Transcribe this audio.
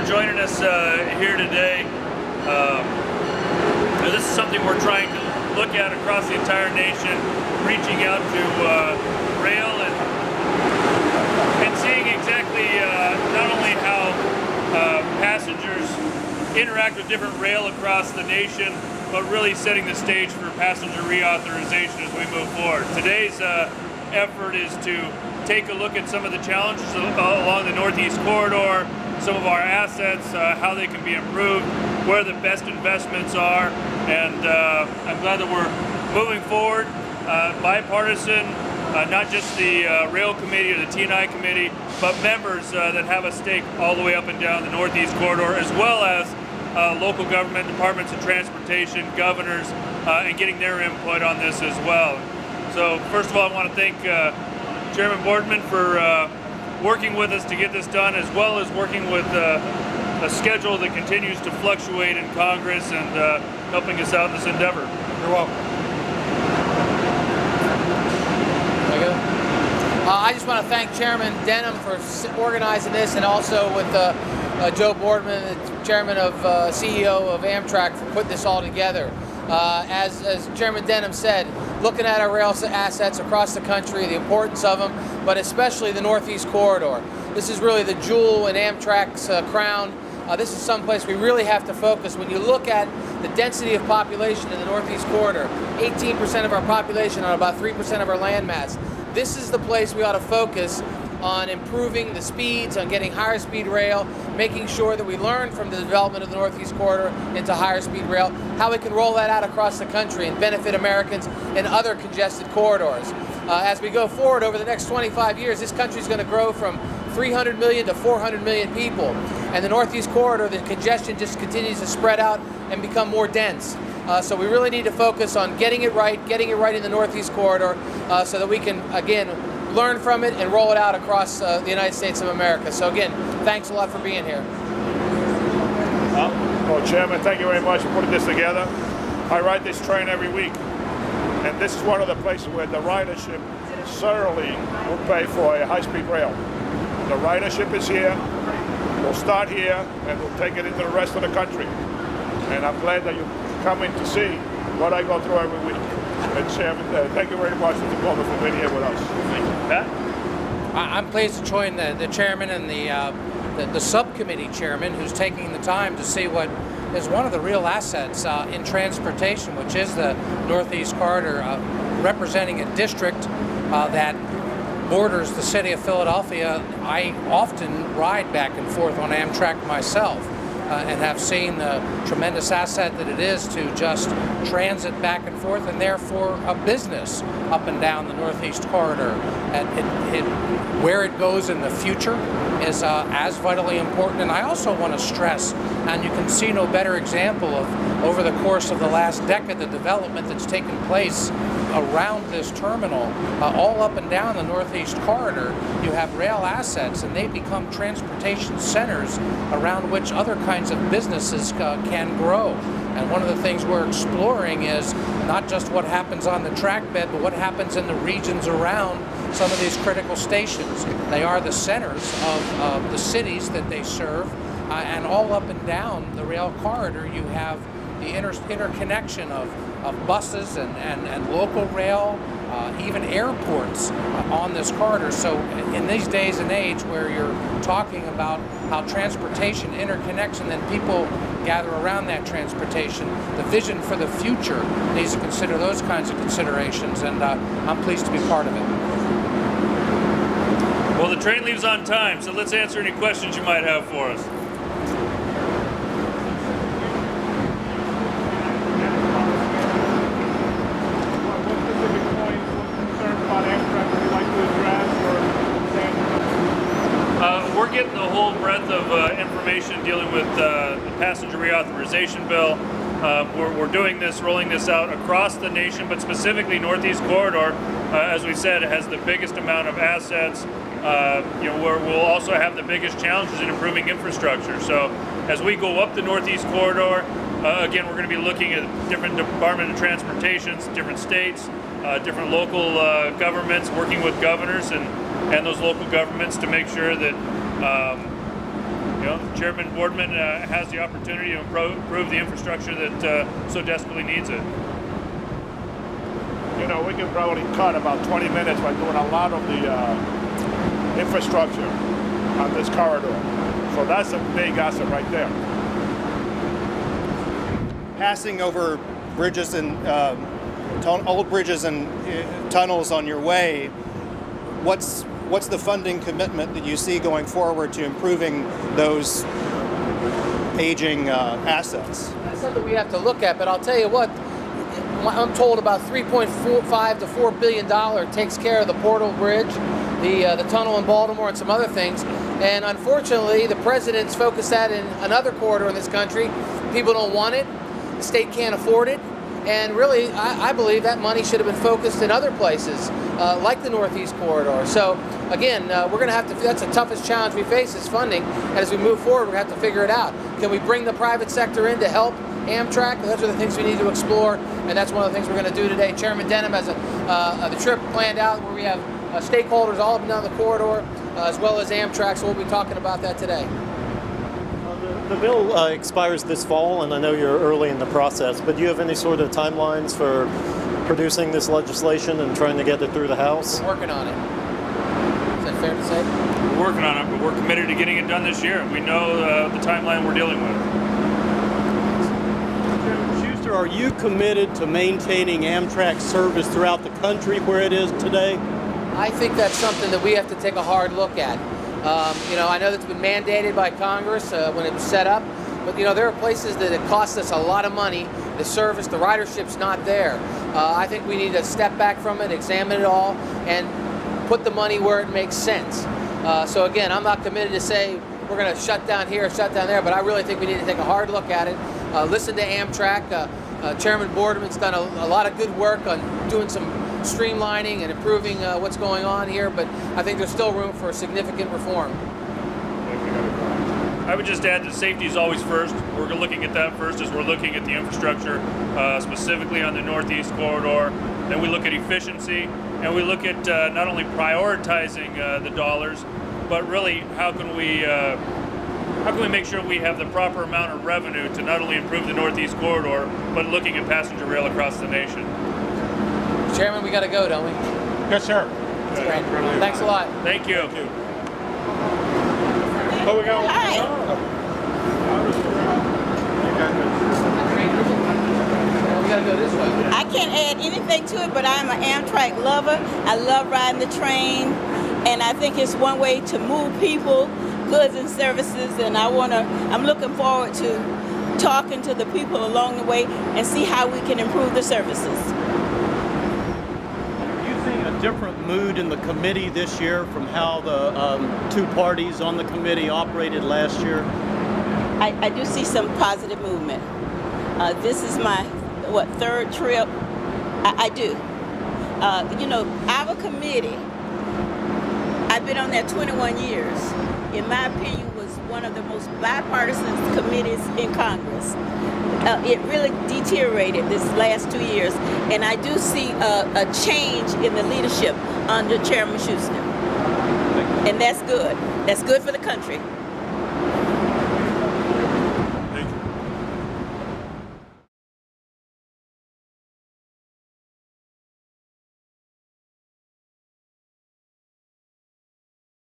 joining us here today. This is something we're trying to look at across the entire nation, reaching out to rail and seeing exactly not only how passengers interact with different rail across the nation, but really setting the stage for passenger reauthorization as we move forward. Today's effort is to take a look at some of the challenges along the Northeast Corridor, some of our assets, how they can be improved, where the best investments are, and I'm glad that we're moving forward, bipartisan, not just the rail committee or the T&I committee, but members that have a stake all the way up and down the Northeast Corridor, as well as local government, departments of transportation, governors, and getting their input on this as well. So first of all, I want to thank Chairman Boardman for working with us to get this done, as well as working with a schedule that continues to fluctuate in Congress and helping us out in this endeavor. You're welcome. I just want to thank Chairman Denham for organizing this, and also with Joe Boardman, the Chairman of CEO of Amtrak, for putting this all together. As Chairman Denham said, looking at our rail assets across the country, the importance of them, but especially the Northeast Corridor. This is really the jewel in Amtrak's crown. This is someplace we really have to focus. When you look at the density of population in the Northeast Corridor, 18% of our population on about 3% of our land mass, this is the place we ought to focus on improving the speeds, on getting higher speed rail, making sure that we learn from the development of the Northeast Corridor into higher speed rail, how we can roll that out across the country and benefit Americans in other congested corridors. As we go forward over the next 25 years, this country is going to grow from 300 million to 400 million people. And the Northeast Corridor, the congestion just continues to spread out and become more dense. So we really need to focus on getting it right in the Northeast Corridor, so that we can, again, learn from it and roll it out across the United States of America. So again, thanks a lot for being here. Well, Chairman, thank you very much for putting this together. I ride this train every week, and this is one of the places where the ridership certainly will pay for a high-speed rail. The ridership is here. We'll start here, and we'll take it into the rest of the country. And I'm glad that you're coming to see what I go through every week. And Chairman, thank you very much for being here with us. Thank you. Pat? I'm pleased to join the chairman and the subcommittee chairman, who's taking the time to see what is one of the real assets in transportation, which is the Northeast Corridor, representing a district that borders the city of Philadelphia. I often ride back and forth on Amtrak myself, and have seen the tremendous asset that it is to just transit back and forth, and therefore a business up and down the Northeast Corridor. And where it goes in the future is as vitally important. And I also want to stress, and you can see no better example of, over the course of the last decade, the development that's taken place around this terminal, all up and down the Northeast Corridor. You have rail assets, and they become transportation centers around which other kinds of businesses can grow. And one of the things we're exploring is not just what happens on the track bed, but what happens in the regions around some of these critical stations. They are the centers of the cities that they serve, and all up and down the rail corridor you have the interconnection of buses and local rail, even airports on this corridor. So in these days and age where you're talking about how transportation interconnects and then people gather around that transportation, the vision for the future needs to consider those kinds of considerations, and I'm pleased to be part of it. Well, the train leaves on time, so let's answer any questions you might have for us. We're getting the whole breadth of information dealing with the passenger reauthorization bill. We're doing this, rolling this out across the nation, but specifically Northeast Corridor, as we said, has the biggest amount of assets. We'll also have the biggest challenges in improving infrastructure. So as we go up the Northeast Corridor, again, we're going to be looking at different Department of Transportations, different states, different local governments, working with governors and those local governments to make sure that Chairman Boardman has the opportunity to improve the infrastructure that so desperately needs it. We can probably cut about 20 minutes by doing a lot of the infrastructure on this corridor. So that's a big asset right there. Passing over bridges and old bridges and tunnels on your way, what's the funding commitment that you see going forward to improving those aging assets? That's something we have to look at, but I'll tell you what, I'm told about $3.5 to $4 billion takes care of the Portal Bridge, the tunnel in Baltimore, and some other things. And unfortunately, the president's focused that in another corridor in this country. People don't want it. The state can't afford it. And really, I believe that money should have been focused in other places, like the Northeast Corridor. So again, we're going to have to, that's the toughest challenge we face is funding. And as we move forward, we're going to have to figure it out. Can we bring the private sector in to help Amtrak? Those are the things we need to explore, and that's one of the things we're going to do today. Chairman Denham has the trip planned out where we have stakeholders all up and down the corridor, as well as Amtrak, so we'll be talking about that today. The bill expires this fall, and I know you're early in the process, but do you have any sort of timelines for producing this legislation and trying to get it through the House? We're working on it. Is that fair to say? We're working on it, but we're committed to getting it done this year. We know the timeline we're dealing with. Schuster, are you committed to maintaining Amtrak service throughout the country where it is today? I think that's something that we have to take a hard look at. I know that's been mandated by Congress when it was set up, but there are places that it costs us a lot of money. The service, the ridership's not there. I think we need to step back from it, examine it all, and put the money where it makes sense. So again, I'm not committed to say we're going to shut down here, shut down there, but I really think we need to take a hard look at it. Listen to Amtrak. Chairman Boardman's done a lot of good work on doing some streamlining and improving what's going on here, but I think there's still room for significant reform. I would just add that safety is always first. We're looking at that first as we're looking at the infrastructure, specifically on the Northeast Corridor. Then we look at efficiency, and we look at not only prioritizing the dollars, but really how can we make sure we have the proper amount of revenue to not only improve the Northeast Corridor, but looking at passenger rail across the nation. Chairman, we got to go, don't we? Yes, sir. That's great. Thanks a lot. Thank you. Thank you. Where we going? We got to go this way. I can't add anything to it, but I'm an Amtrak lover. I love riding the train, and I think it's one way to move people, goods and services, and I'm looking forward to talking to the people along the way and see how we can improve the services. Different mood in the committee this year from how the two parties on the committee operated last year? I do see some positive movement. This is my, third trip? I do. Our committee, I've been on that 21 years. In my opinion, was one of the most bipartisan committees in Congress. It really deteriorated this last 2 years, and I do see a change in the leadership under Chairman Schuster, and that's good. That's good for the country.